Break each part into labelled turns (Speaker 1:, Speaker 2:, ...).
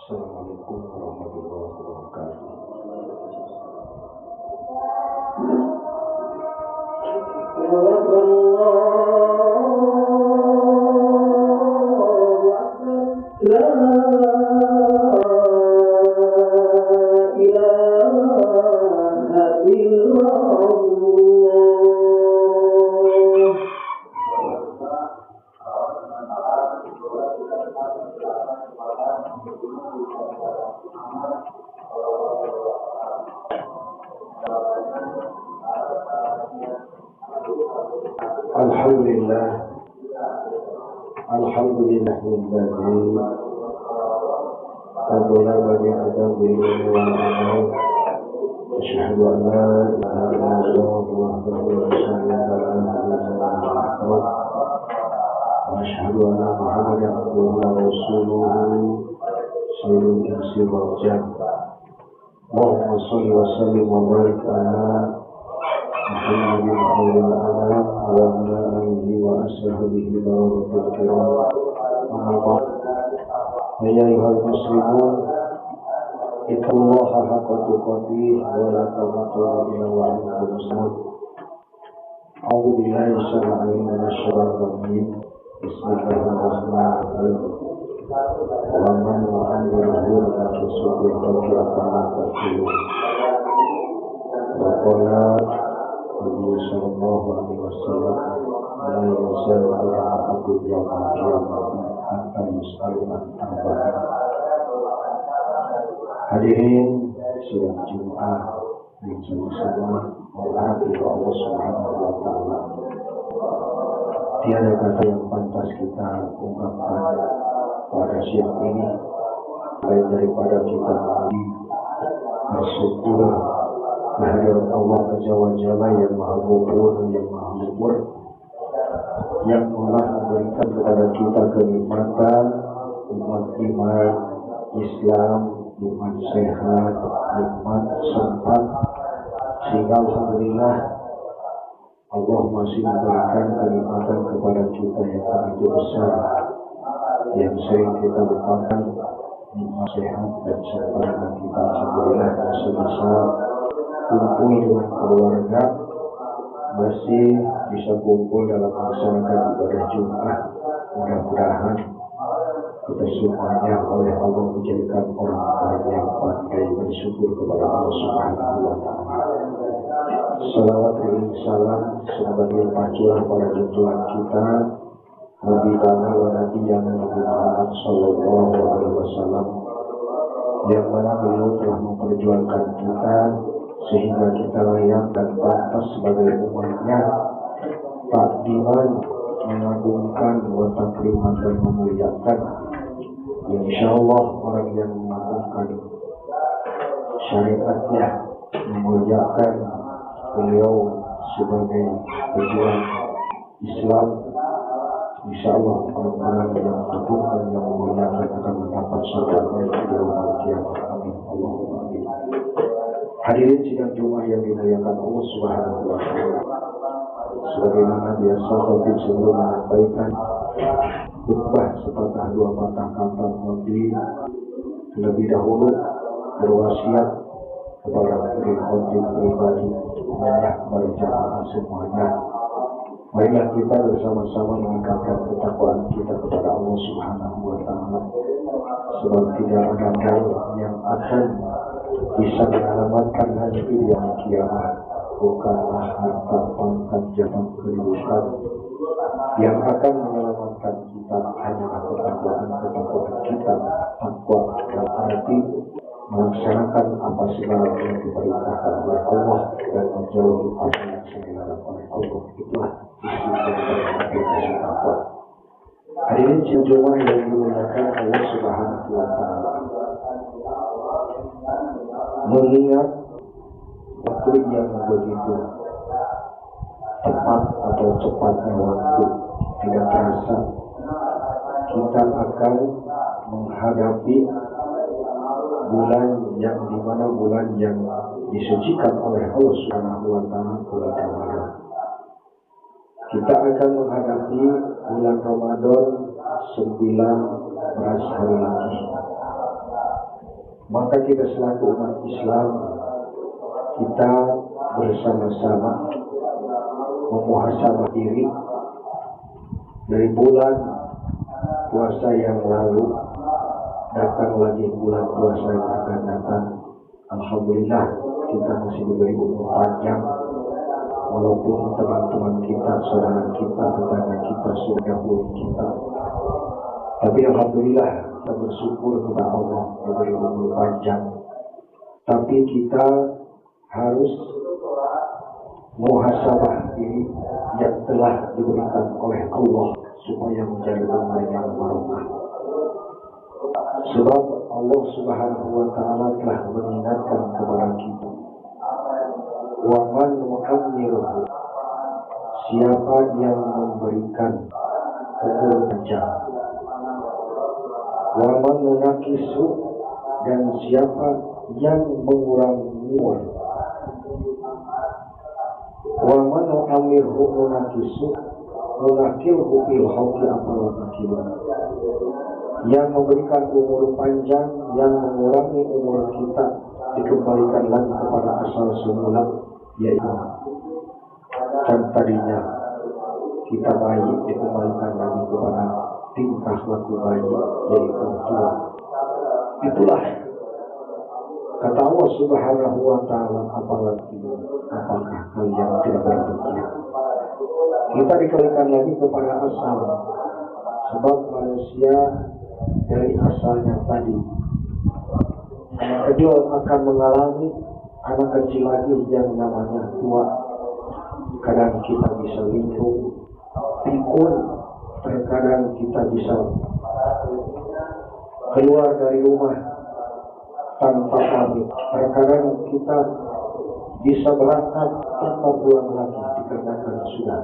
Speaker 1: Assalamualaikum warahmatullahi wabarakatuh. Alhamdulillah Alhamdulillah bagi adam bihi wa amal. Asyhadu an la ilaha illallah wahdahu la syarika lahu wa asyhadu anna Muhammadan abduhu wa rasuluhu sayyidul insi wal jinn. Allahumma shalli wa sallim wa barik ala Muhammadin khairil anam wa ala alihi wa ashabihi barakatul kiram. Amma ba'd. Ya ayyuhal muslimun, ittaqullaha haqqa tuqatih wa la tamutunna illa wa antum muslimun. A'udzu billahi minasyaitonir rajim. Bismillahirrahmanirrahim. Wa man yu'ammiruhu la yusbihu illa wa qala Nabi sallallahu alaihi wasallam la yazal al-'abdu yawmal qiyamah hatta yus'al an arba'in. Hadirin sidang Jumat yang sama-sama menghadap Allah Subhanahu wa taala. Tiada kata yang pantas kita ungkapkan pada siang ini lain daripada kita bersyukur kehadirat Allah Azza wa Jalla yang Maha Mumpuni, yang Maha Luhur, yang telah memberikan kepada kita kenikmatan nikmat iman Islam, nikmat sehat, nikmat sempat, sehingga alhamdulillah Allah masih memberikan kenikmatan kepada kita yang begitu besar, yang sering kita lupakan. Nikmat sehat dan sempat kita alhamdulillah masih bisa kumpul dengan keluarga, masih bisa kumpul dalam melaksanakan ibadah Jumat. Mudah-mudahan kita semuanya oleh Allah menjadikan orang-orang yang pandai bersyukur kepada Allah Subhanahu wa taala. Salawat dan salam sebagai pacuan pada junjungan kita Nabi wa Nabi yang Nabi Muhammad sallallahu alaihi wasallam, yang mana beliau telah memperjuangkan kita sehingga kita layak dan pantas sebagai umatnya, takdiman, mengagungkan, takriman dan memuliakan. Insyaallah orang yang mengagungkan syariatnya, memuliakan beliau sebagai pejuang Islam, insyaallah orang-orang yang mengagungkan, yang memuliakan akan mendapat surga di yaumul qiyamah. Amin. Allahumma amin. Hadirin sidang Jumat yang dimuliakan Allah Subhanahu wa taala. Sebagaimana biasa Khatib sebelum menyampaikan khutbah sepatah dua patah kata Nabi lebih dahulu berwasiat kepada diri Khatib pribadi dan kepada jamaah semuanya. Marilah kita bersama-sama meningkatkan ketakwaan kita kepada Allah Subhanahu wa taala, sebab tidak ada dalil yang akan bisa menyelamatkan hanya di hari kiamat, bukanlah harta, pangkat, jabatan, kedudukan. Yang akan menyelamatkan kita hanyalah ketakwaan kita. Takwa dalam arti melaksanakan apa segala yang diperintahkan oleh Allah dan menjauhi apa yang dilarang oleh Allah. Itulah isi dari takwa. Hadirin Jumat yang dimuliakan Allah Subhanahu wa taala, mengingat waktu yang begitu tepat atau cepatnya waktu, tidak terasa kita akan menghadapi bulan yang dimana bulan yang disucikan oleh Allah Subhanahu wa taala, bulan Ramadan. Kita akan menghadapi bulan Ramadan 19 hari lagi. Maka kita selaku umat Islam, kita bersama-sama memuhasabah diri dari bulan puasa yang lalu. Datang lagi bulan puasa yang akan datang. Alhamdulillah kita masih diberi umur panjang, walaupun teman-teman kita, saudara kita, tetangga kita sudah dahulu kita. Tapi alhamdulillah kita bersyukur kepada Allah diberi umur panjang. Tapi kita harus muhasabah diri yang telah diberikan oleh Allah supaya menjadi umur yang barokah. Sebab Allah Subhanahu wa Ta'ala telah mengingatkan kepada kita, wa man mu'ammiruhu, siapa yang memberikan umur panjang, wa man munakisu, dan siapa yang mengurangi umur. Wa man mu'ammirhu munakisu munakilhu fil hawki apallah nakilu, yang memberikan umur panjang, yang mengurangi umur kita dikembalikan lagi kepada asal semula, yaitu dan tadinya kita bayi dikembalikan lagi kepada tingkah laku bayi, yaitu tua. Itulah kata Allah Subhanahu wa Ta'ala, apalagi apakah kalian tidak berpikir? Kita dikembalikan lagi kepada asal, sebab manusia dari asalnya tadi anak kecil akan mengalami anak kecil lagi yang namanya tua. Kadang kita bisa linglung, pikun, terkadang kita bisa keluar dari rumah tanpa pamit, terkadang kita bisa berangkat tanpa pulang lagi dikarenakan sudah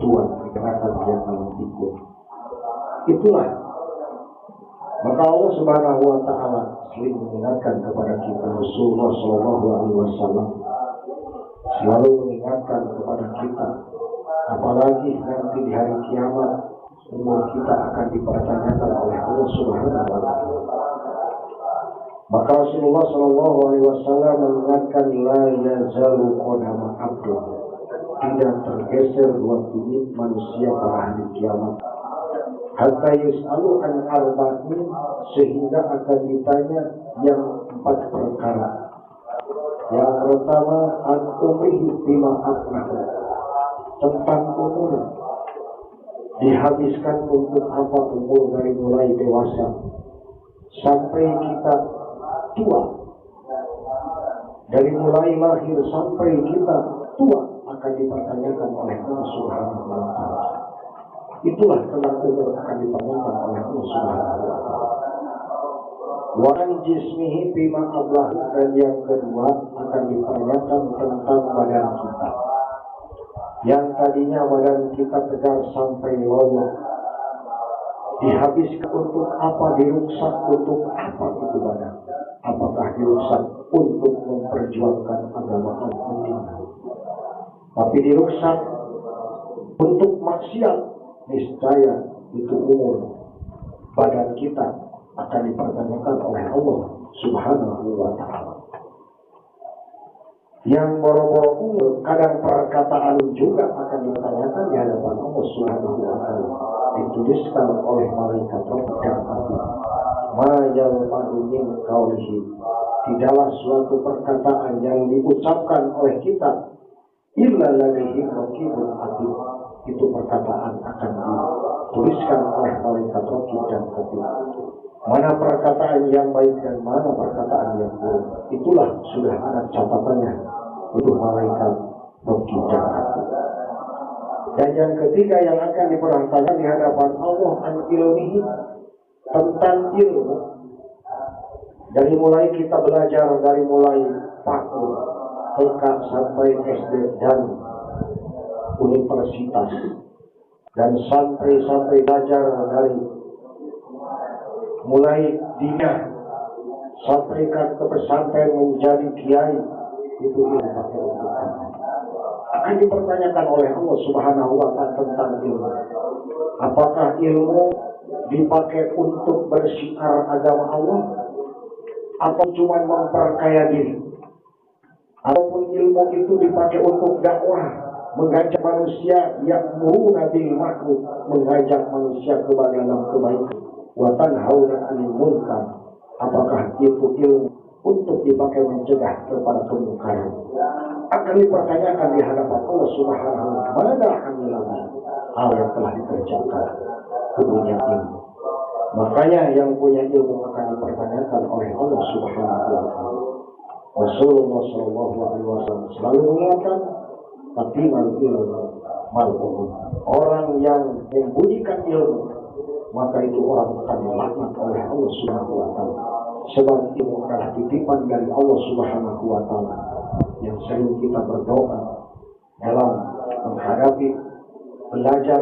Speaker 1: tua, dikarenakan dia malam pikun. Itulah maka Allah Subhanahu wa Ta'ala sering mengingatkan kepada kita. Rasulullah Shallallahu Alaihi Wasallam selalu mengingatkan kepada kita, apalagi nanti di hari kiamat umur kita akan dipertanyakan oleh Allah Subhanahu wa Ta'ala. Maka Rasulullah Shallallahu Alaihi Wasallam mengingatkan, la yazalu qadama abdu, tidak tergeser dua tumit manusia pada hari kiamat, hatta yus'alu an arba'in, sehingga akan ditanya yang 4 perkara. Yang pertama, an umrihi bima afnahu, tentang umur, dihabiskan untuk apa umur dari mulai dewasa sampai kita tua, dari mulai lahir sampai kita tua akan dipertanyakan oleh Allah Subhanahu wa Ta'ala. Itulah tentang umur akan ditanyakan oleh Allah Subhanahu wa Ta'ala. Wa an jismihi bima ablah, dan yang kedua akan ditanyakan tentang badan kita. Yang tadinya badan kita tegar sampai loyo, dihabiskan untuk apa, diruksak untuk apa itu badan? Apakah diruksak untuk memperjuangkan agama Allah? Tapi diruksak untuk maksiat, niscaya itu umur badan kita akan dipertanyakan oleh Allah Subhanahu wa Ta'ala. Yang boro-boro umur, kadang perkataan juga akan ditanyakan di hadapan Allah Subhanahu wa Ta'ala. Dituliskan oleh malaikat Rabb dan Abi, ma yalfadhu min qawlihi, tidaklah suatu perkataan yang diucapkan oleh kita illa ladaihi raqibun atid, itu perkataan akan dituliskan oleh malaikat Raqib dan Atid. Mana perkataan yang baik dan mana perkataan yang buruk, itulah sudah ada catatannya untuk malaikat Raqib dan Atid. Dan yang ketiga yang akan diperhatikan di hadapan Allah, an ilmihi, tentang ilmu. Dari mulai kita belajar, dari mulai PAUD, TK sampai SD dan universitas, dan sampai belajar dari mulai dina sampai ke pesantren menjadi kiai, itu ilmu pakai untuk akan dipertanyakan oleh Allah Subhanahu wa Ta'ala tentang ilmu. Apakah ilmu dipakai untuk bersiar agama Allah, atau cuma memperkaya diri, ataupun ilmu itu dipakai untuk dakwah, mengajak manusia yang nabi makhluk, mengajak manusia kepada dalam kebaikan, wa tanhauna 'anil munkar, apakah itu ilmu untuk dipakai mencegah kepada kemungkaran, akan dipertanyakan di hadapan Allah Subhanahu wa taala. Mana amilan hal yang telah dikerjakan punya ilmu. Makanya yang punya ilmu akan dipertanyakan oleh Allah Subhanahu wa taala. Rasulullah sallallahu alaihi wasallam selalu mengingatkan, tapi ilmu mal'un. Orang yang membunyikan ilmu, maka itu orang akan dilaknat oleh Allah Subhanahu wa taala. Sebab ilmu adalah titipan dari Allah Subhanahu wa taala yang sering kita berdoa dalam menghadapi belajar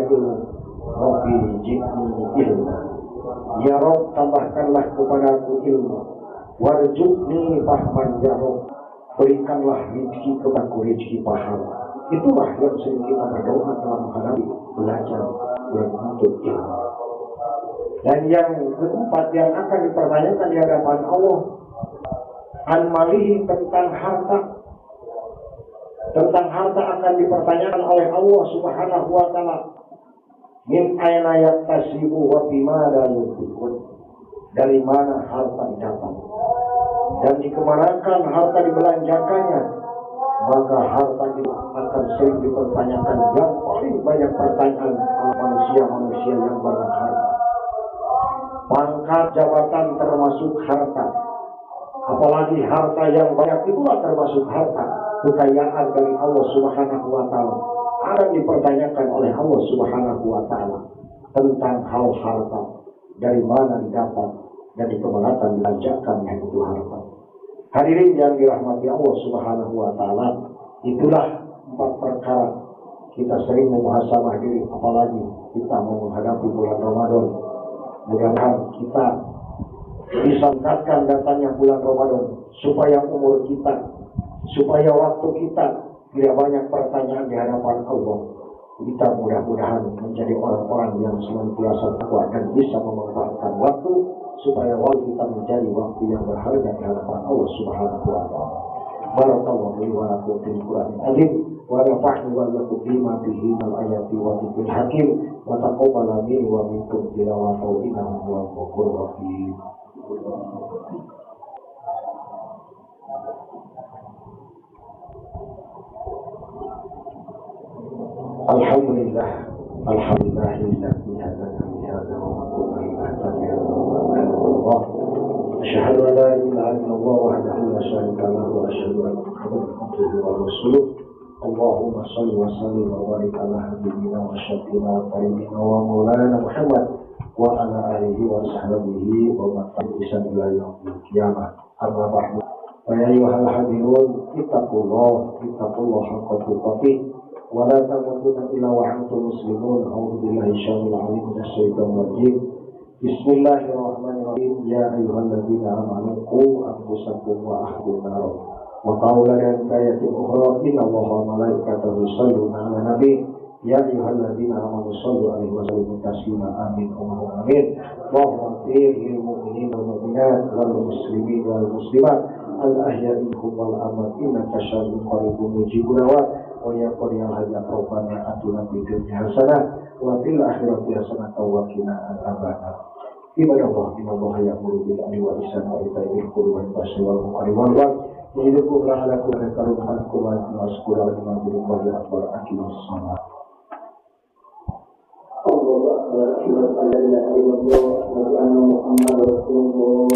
Speaker 1: ilmu. Rabbi zidni ilma, ya Rabb tambahkanlah kepadaku ilmu, warzuqni fahman, ya Rabb berikanlah rezeki kepadaku rezeki paham. Itulah yang sering kita berdoa dalam menghadapi belajar menuntut ilmu. Dan yang keempat yang akan dipertanyakan di hadapan Allah, an-malihi, tentang harta. Tentang harta akan dipertanyakan oleh Allah Subhanahu wa taala. Min aina yaktasibu wa bimada yunfiqun, dari mana harta didapat dan dikemanakan harta dibelanjakannya. Maka harta itu akan sering dipertanyakan. Yang paling banyak pertanyaan oleh manusia yang banyak harta. Pangkat jabatan termasuk harta, apalagi harta yang banyak itulah termasuk harta. Kekayaan dari Allah Subhanahu wa taala akan dipertanyakan oleh Allah Subhanahu wa taala tentang hal harta, dari mana didapat dan dikemanakan dibelanjakan itu harta. Hadirin yang dirahmati Allah Subhanahu wa taala, itulah 4 perkara kita sering memuhasabah diri, apalagi kita mau menghadapi bulan Ramadan. Mudah-mudahan kita bisa mendapatkan datangnya bulan Ramadan, supaya umur kita, supaya waktu kita tidak banyak pertanyaan di hadapan Allah. Kita mudah-mudahan menjadi orang-orang yang senantiasa takwa dan bisa memanfaatkan waktu, supaya waktu kita menjadi waktu yang berharga di hadapan Allah Subhanahu wa taala. Barakallahu li wa lakum fil Qur'anil azim, wa nafa'ni wa lakum bima fihi minal ayati wa dzikril hakim, wa taqabbal minni wa minkum tilawatahu innahu huwal ghafurur rahim. Alhamdulillah, alhamdulillahilladzi hadana li hadza wa ma kunna linahtadiya lawla an Allah. Asyhadu an la ilaha illallah wahdahu la syarika lahu wa asyhadu anna Muhammadan abduhu wa rasuluh. Allahumma shalli wa sallim wa barik ala habibina wa syafiina wa karimina wa maulana Muhammad wa ala alihi wa sahbihi wa man tabi'ahum ila yaumil qiyamah. Amma ba'du. Fa ya ayyuhal hadirun, ittaqullah haqqa tuqatih wa la tamutunna illa wa antum muslimun. A'udzu billahi syaitanir rajim. Minasyaitonir rajim. Bismillahirrahmanirrahim. Ya ayyuhalladzina amanu qu anfusakum wa ahlikum nar. Wa qala dan ayatin ukhra, innallaha wa malaikatahu yusholluna 'alan nabi. Ya ayyuhalladzina amanu shallu 'alaihi wa sallimu taslima. Amin. Allahumma amin. Allahumma ighfir lil mu'minina wal mu'minat wal muslimin wal muslimat al-ahya'i minhum wal amwat innaka syami'un qaribun mujibud da'wat. Wa ya qadiyal hajat rabbana atina fid dunya hasanah wa fil akhirati hasanah wa qina adzabannar. Ibadah Allah, innallaha ya'muru bil 'adli wal ihsani wa ita'i dzil qurba wal yatama wal muqarrabin wal baghi ya'idukum la'allakum tadhakkarun. Alhamdulillah wa bihamdihi akbar aqimus shalah. Allah la ilaha illallah wa anna Muhammadar rasulullah.